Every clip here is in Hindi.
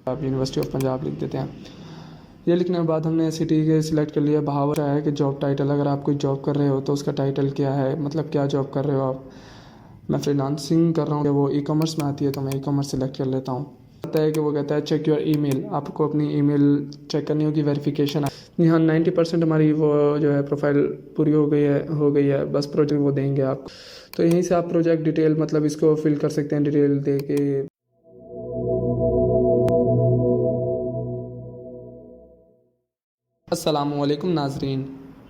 आप यूनिवर्सिटी ऑफ पंजाब लिख देते हैं। ये लिखने के बाद हमने सिटी के सिलेक्ट कर लिया। बहावर है कि जॉब टाइटल, अगर आप कोई जॉब कर रहे हो तो उसका टाइटल क्या है, मतलब क्या जॉब कर रहे हो आप। मैं फ्रीलांसिंग कर रहा हूँ, वो ई कॉमर्स में आती है तो मैं ई कॉमर्स सेलेक्ट कर लेता हूँ। आता है कि वो कहता है चेक योर ईमेल, आपको अपनी ईमेल चेक करनी होगी, वेरिफिकेशन। यहाँ 90% हमारी वो जो है प्रोफाइल पूरी हो गई है, बस प्रोजेक्ट वो देंगे आपको। तो यहीं से आप प्रोजेक्ट डिटेल मतलब इसको फिल कर सकते हैं, डिटेल दे के। अस्सलामुअलैकुम नाजरीन,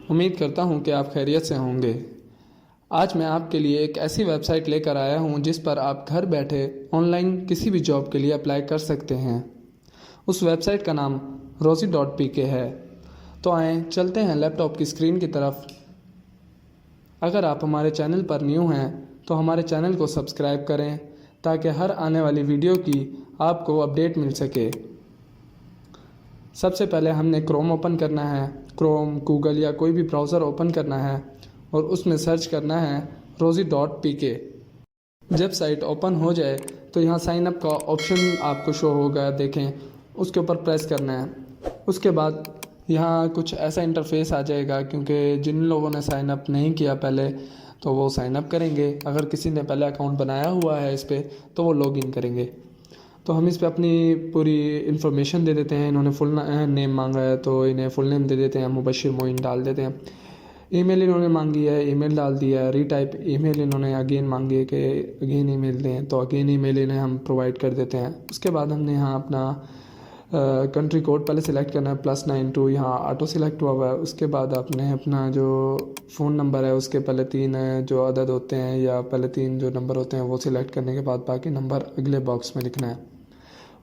उम्मीद करता हूँ कि आप खैरियत से होंगे। आज मैं आपके लिए एक ऐसी वेबसाइट लेकर आया हूँ जिस पर आप घर बैठे ऑनलाइन किसी भी जॉब के लिए अप्लाई कर सकते हैं। उस वेबसाइट का नाम rosie.pk है। तो आएँ चलते हैं लैपटॉप की स्क्रीन की तरफ। अगर आप हमारे चैनल पर न्यू हैं तो हमारे चैनल को सब्सक्राइब करें ताकि हर आने वाली वीडियो की आपको अपडेट मिल सके। सबसे पहले हमने क्रोम ओपन करना है, क्रोम, गूगल या कोई भी ब्राउज़र ओपन करना है और उसमें सर्च करना है rosie.pk। जब साइट ओपन हो जाए तो यहाँ साइन अप का ऑप्शन आपको शो होगा, देखें, उसके ऊपर प्रेस करना है। उसके बाद यहाँ कुछ ऐसा इंटरफेस आ जाएगा, क्योंकि जिन लोगों ने साइन अप नहीं किया पहले तो वो साइन अप करेंगे। अगर किसी ने पहले अकाउंट बनाया हुआ है इस पर तो वो लॉग इन करेंगे। तो हम इस पे अपनी पूरी इन्फॉर्मेशन दे देते हैं। इन्होंने फुल नेम मांगा है तो इन्हें फुल नेम दे देते हैं, मुबशिर मोइन डाल देते हैं। ईमेल इन्होंने मांगी है, ईमेल डाल दिया है। रीटाइप ईमेल इन्होंने अगेन मांगी है कि अगेन ईमेल दें, तो अगेन ईमेल इन्हें हम प्रोवाइड कर देते हैं। उसके बाद हमने यहाँ अपना कंट्री कोड पहले सिलेक्ट करना है, +92, यहाँ ऑटो सिलेक्ट हुआ है। उसके बाद आपने अपना जो फ़ोन नंबर है उसके पहले 3 जो अदद होते हैं या पहले 3 जो नंबर होते हैं वो सिलेक्ट करने के बाद बाकी नंबर अगले बॉक्स में लिखना है।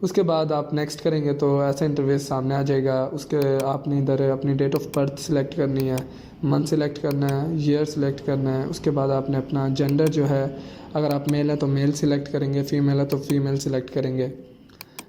उसके बाद आप नेक्स्ट करेंगे तो ऐसा इंटरफेस सामने आ जाएगा। उसके आपने इधर अपनी डेट ऑफ बर्थ सिलेक्ट करनी है, मंथ सिलेक्ट करना है, ईयर सिलेक्ट करना है। उसके बाद आपने अपना जेंडर जो है, अगर आप मेल है तो मेल सिलेक्ट करेंगे, फीमेल है तो फीमेल सिलेक्ट करेंगे।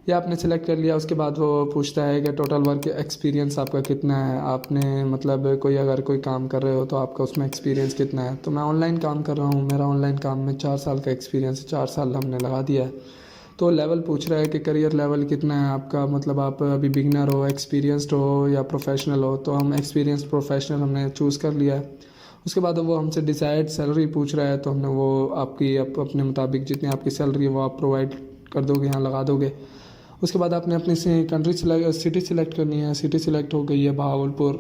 या आपने सिलेक्ट कर लिया। उसके बाद वो पूछता है कि टोटल वर्क एक्सपीरियंस आपका कितना है। आपने मतलब कोई अगर कोई काम कर रहे हो तो आपका उसमें एक्सपीरियंस कितना है। तो मैं ऑनलाइन काम कर रहा हूँ, मेरा ऑनलाइन काम में 4 साल का एक्सपीरियंस है, 4 साल हमने लगा दिया है। तो लेवल पूछ रहा है कि करियर लेवल कितना है आपका, मतलब आप अभी बिगनर हो, एक्सपीरियंस्ड हो या प्रोफेशनल हो। तो हम एक्सपीरियंस प्रोफेशनल हमने चूज़ कर लिया है। उसके बाद वो हमसे डिसाइड सैलरी पूछ रहा है, तो हमने वो आपकी अपने मुताबिक जितनी आपकी सैलरी है वो आप प्रोवाइड कर दोगे, यहाँ लगा दोगे। उसके बाद आपने अपनी सिटी सिलेक्ट करनी है। सिटी सिलेक्ट हो गई है बहावलपुर।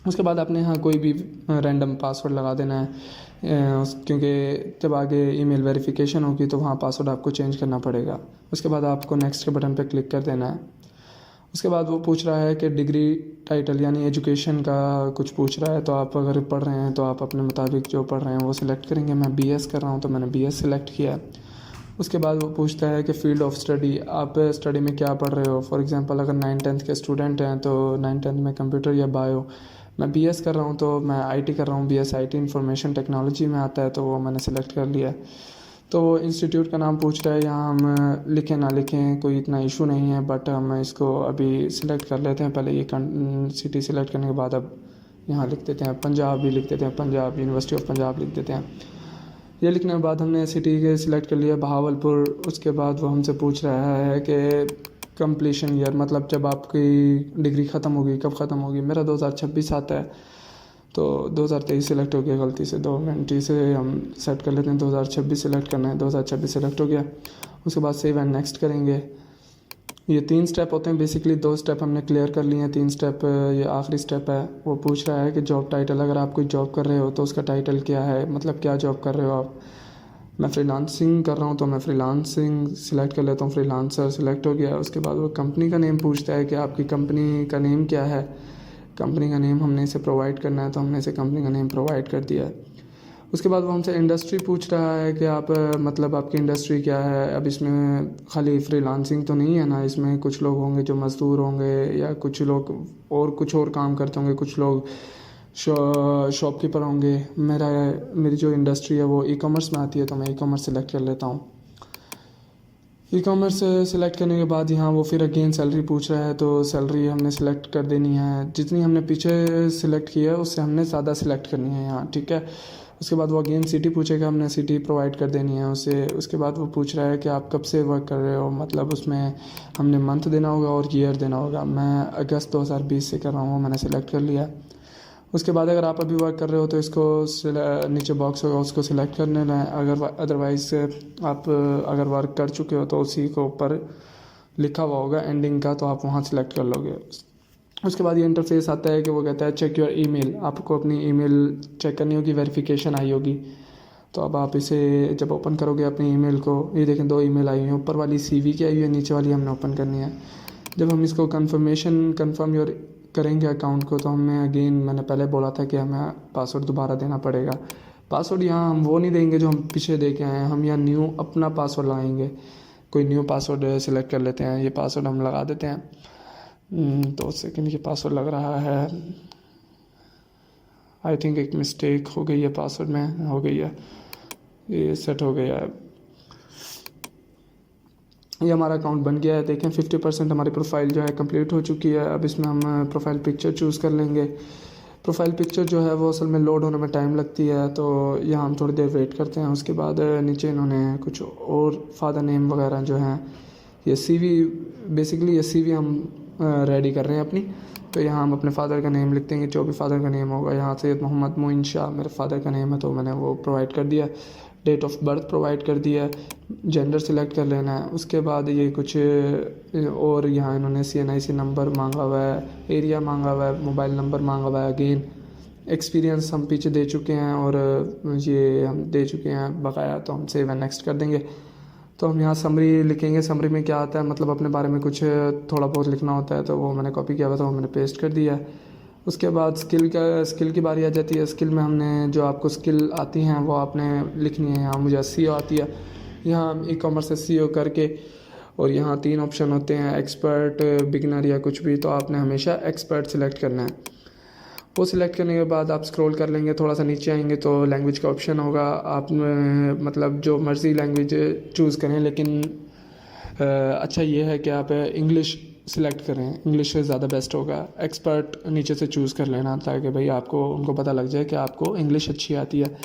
उसके बाद आपने यहाँ कोई भी रैंडम पासवर्ड लगा देना है, क्योंकि जब आगे ईमेल वेरिफिकेशन होगी तो वहाँ पासवर्ड आपको चेंज करना पड़ेगा। उसके बाद आपको नेक्स्ट के बटन पर क्लिक कर देना है। उसके बाद वो पूछ रहा है कि डिग्री टाइटल यानी एजुकेशन का कुछ पूछ रहा है। तो आप अगर पढ़ रहे हैं तो आप अपने मुताबिक जो पढ़ रहे हैं वो सिलेक्ट करेंगे। मैं BS कर रहा हूँ तो मैंने BS सिलेक्ट किया है। उसके बाद वो पूछता है कि फील्ड ऑफ स्टडी, आप स्टडी में क्या पढ़ रहे हो। फॉर एग्जांपल अगर 9th-10th के स्टूडेंट हैं तो 9th-10th में कंप्यूटर या बायो। मैं BS कर रहा हूँ तो मैं IT कर रहा हूँ, BS IT इंफॉर्मेशन टेक्नोलॉजी में आता है, तो वो मैंने सेलेक्ट कर लिया है। तो इंस्टीट्यूट का नाम पूछ रहा है, यहाँ हम लिखें ना लिखें कोई इतना इशू नहीं है, बट हम इसको अभी सिलेक्ट कर लेते हैं। पहले ये सिटी सिलेक्ट करने के बाद अब यहाँ लिख देते हैं पंजाब, भी लिख देते हैं पंजाब, यूनिवर्सिटी ऑफ पंजाब लिख देते हैं। ये लिखने के बाद हमने सिटी के सिलेक्ट कर लिया बहावलपुर। उसके बाद वो हमसे पूछ रहा है कि कंप्लीशन ईयर, मतलब जब आपकी डिग्री ख़त्म होगी, कब ख़त्म होगी। मेरा 2026 आता है तो 2023 सिलेक्ट हो गया, गलती से 2 मिनट से हम सेट कर लेते हैं। 2026 सिलेक्ट करना है, 2026 सिलेक्ट हो गया। उसके बाद सेव एंड नेक्स्ट करेंगे। ये 3 स्टेप होते हैं बेसिकली, 2 स्टेप हमने क्लियर कर लिए हैं, 3 स्टेप ये आखिरी स्टेप है। वो पूछ रहा है कि जॉब टाइटल, अगर आप कोई जॉब कर रहे हो तो उसका टाइटल क्या है, मतलब क्या जॉब कर रहे हो आप। मैं फ्रीलांसिंग कर रहा हूँ तो मैं फ्रीलांसिंग सिलेक्ट कर लेता हूँ, फ्रीलांसर सिलेक्ट हो गया। उसके बाद वो कंपनी का नेम पूछता है कि आपकी कंपनी का नेम क्या है। कंपनी का नेम हमने इसे प्रोवाइड करना है तो हमने इसे कंपनी का नेम प्रोवाइड कर दिया है। उसके बाद वो हमसे इंडस्ट्री पूछ रहा है कि आप मतलब आपकी इंडस्ट्री क्या है। अब इसमें खाली फ्रीलांसिंग तो नहीं है ना, इसमें कुछ लोग होंगे जो मज़दूर होंगे या कुछ लोग और कुछ और काम करते होंगे, कुछ लोग शॉपकीपर होंगे। मेरी जो इंडस्ट्री है वो ई कॉमर्स में आती है तो मैं ई कॉमर्स सेलेक्ट कर लेता हूँ। ई कॉमर्स सेलेक्ट करने के बाद यहाँ वो फिर अगेन सैलरी पूछ रहा है, तो सैलरी हमने सेलेक्ट कर देनी है। जितनी हमने पीछे सिलेक्ट की है उससे हमने ज़्यादा सिलेक्ट करनी है यहाँ, ठीक है। उसके बाद वो अगेन सिटी पूछेगा, हमने सिटी प्रोवाइड कर देनी है उसे। उसके बाद वो पूछ रहा है कि आप कब से वर्क कर रहे हो, मतलब उसमें हमने मंथ देना होगा और ईयर देना होगा। मैं अगस्त 2020 से कर रहा हूँ, मैंने सेलेक्ट कर लिया। उसके बाद अगर आप अभी वर्क कर रहे हो तो इसको नीचे बॉक्स होगा उसको सिलेक्ट कर लेना है। अगर अदरवाइज़ आप अगर वर्क कर चुके हो तो उसी को ऊपर लिखा हुआ होगा एंडिंग का, तो आप वहाँ सेलेक्ट कर लोगे। उसके बाद ये इंटरफेस आता है कि वो कहता है चेक योर ईमेल। आपको अपनी ईमेल चेक करनी होगी, वेरिफिकेशन आई होगी। तो अब आप इसे जब ओपन करोगे अपनी ईमेल को, ये देखें 2 ईमेल आई हुई हैं, ऊपर वाली CV की आई हुई है, नीचे वाली हमने ओपन करनी है। जब हम इसको कन्फर्म योर करेंगे अकाउंट को, तो हमें अगेन मैंने पहले बोला था कि हमें पासवर्ड दोबारा देना पड़ेगा। पासवर्ड यहाँ हम वो नहीं देंगे जो हम पीछे दे के आए हैं, हम यहाँ न्यू अपना पासवर्ड लगाएंगे। कोई न्यू पासवर्ड सेलेक्ट कर लेते हैं, ये पासवर्ड हम लगा देते हैं। 2 सेकंड, ये पासवर्ड लग रहा है। आई थिंक एक मिस्टेक हो गई है पासवर्ड में, हो गई है, ये सेट हो गया है। ये हमारा अकाउंट बन गया है। देखें 50% हमारी प्रोफाइल जो है कंप्लीट हो चुकी है। अब इसमें हम प्रोफाइल पिक्चर चूज़ कर लेंगे। प्रोफाइल पिक्चर जो है वो असल में लोड होने में टाइम लगती है, तो यहाँ हम थोड़ी देर वेट करते हैं। उसके बाद नीचे इन्होंने कुछ और फादर नेम वगैरह जो हैं, ये CV बेसिकली ये CV हम रेडी कर रहे हैं अपनी। तो यहाँ हम अपने फादर का नेम लिख देंगे, जो भी फादर का नेम होगा। यहाँ सैयद मोहम्मद मोइन शाह मेरे फादर का नेम है, तो मैंने वो प्रोवाइड कर दिया। डेट ऑफ बर्थ प्रोवाइड कर दिया, जेंडर सिलेक्ट कर लेना है। उसके बाद ये कुछ और यहाँ इन्होंने CNIC नंबर मांगा हुआ है, एरिया मांगा हुआ है, मोबाइल नंबर मांगा हुआ है। अगेन एक्सपीरियंस हम पीछे दे चुके हैं और ये हम दे चुके हैं बकाया, तो हम सेव एंड नेक्स्ट कर देंगे। तो हम यहाँ समरी लिखेंगे। समरी में क्या आता है, मतलब अपने बारे में कुछ थोड़ा बहुत लिखना होता है, तो वो मैंने कॉपी किया हुआ था, वो मैंने पेस्ट कर दिया। उसके बाद स्किल की बारी आ जाती है। स्किल में हमने जो आपको स्किल आती हैं वो आपने लिखनी है। यहाँ मुझे SEO आती है, यहाँ हम e-कॉमर्स SEO करके, और यहाँ 3 ऑप्शन होते हैं, एक्सपर्ट, बिगिनर या कुछ भी। तो आपने हमेशा एक्सपर्ट सिलेक्ट करना है। वो सिलेक्ट करने के बाद आप स्क्रॉल कर लेंगे, थोड़ा सा नीचे आएंगे तो लैंग्वेज का ऑप्शन होगा। आप मतलब जो मर्ज़ी लैंग्वेज चूज़ करें, लेकिन अच्छा ये है कि आप इंग्लिश सिलेक्ट करें, इंग्लिश से ज़्यादा बेस्ट होगा। एक्सपर्ट नीचे से चूज़ कर लेना, ताकि भाई आपको उनको पता लग जाए कि आपको इंग्लिश अच्छी आती है।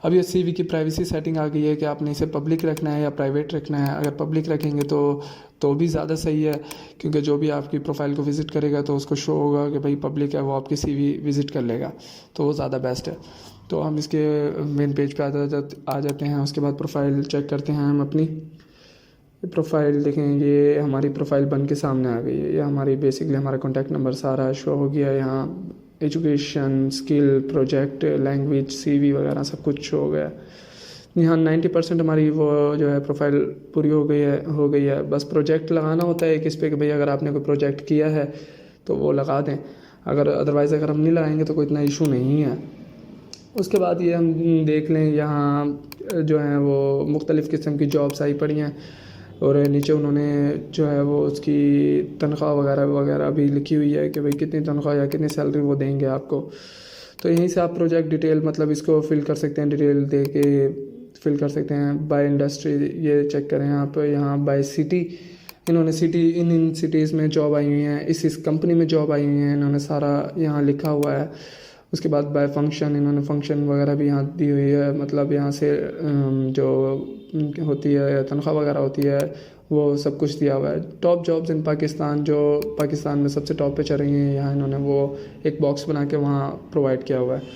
अब ये CV की प्राइवेसी सेटिंग आ गई है कि आपने इसे पब्लिक रखना है या प्राइवेट रखना है। अगर पब्लिक रखेंगे तो भी ज़्यादा सही है, क्योंकि जो भी आपकी प्रोफाइल को विज़िट करेगा तो उसको शो होगा कि भाई पब्लिक है, वो आपकी CV विज़िट कर लेगा, तो वो ज़्यादा बेस्ट है। तो हम इसके मेन पेज पे आ जाते हैं। उसके बाद प्रोफाइल चेक करते हैं हम अपनी प्रोफाइल। देखें ये हमारी प्रोफाइल बन के सामने आ गई है। ये हमारी बेसिकली हमारा कॉन्टैक्ट नंबर सारा शो हो गया है। यहाँ education, skill, project, language, CV वगैरह सब कुछ शो हो गया। यहाँ 90% हमारी वो जो है प्रोफाइल पूरी हो गई है। बस प्रोजेक्ट लगाना होता है किस पे कि भाई अगर आपने कोई प्रोजेक्ट किया है तो वो लगा दें, अदरवाइज़ अगर हम नहीं लगाएंगे तो कोई इतना इशू नहीं है। उसके बाद ये हम देख लें, यहाँ जो है वो मुख्तलिफ़ किस्म की जॉब्स आई पड़ी हैं, और नीचे उन्होंने जो है वो उसकी तनख्वाह वगैरह भी लिखी हुई है कि भाई कितनी तनख्वाह या कितनी सैलरी वो देंगे आपको। तो यहीं से आप प्रोजेक्ट डिटेल मतलब इसको फिल कर सकते हैं, डिटेल दे के फिल कर सकते हैं। बाय इंडस्ट्री ये चेक करें आप, यहाँ बाय सिटी इन्होंने सिटी इन सिटीज़ में जॉब आई हुई हैं, इस कंपनी में जॉब आई हुई हैं, इन्होंने सारा यहाँ लिखा हुआ है। उसके बाद बाय फंक्शन इन्होंने फंक्शन वगैरह भी यहाँ दी हुई है, मतलब यहाँ से जो होती है तनख्वाह वगैरह होती है वो सब कुछ दिया हुआ है। टॉप जॉब्स इन पाकिस्तान, जो पाकिस्तान में सबसे टॉप पे चल रही हैं, यहाँ इन्होंने वो एक बॉक्स बना के वहाँ प्रोवाइड किया हुआ है।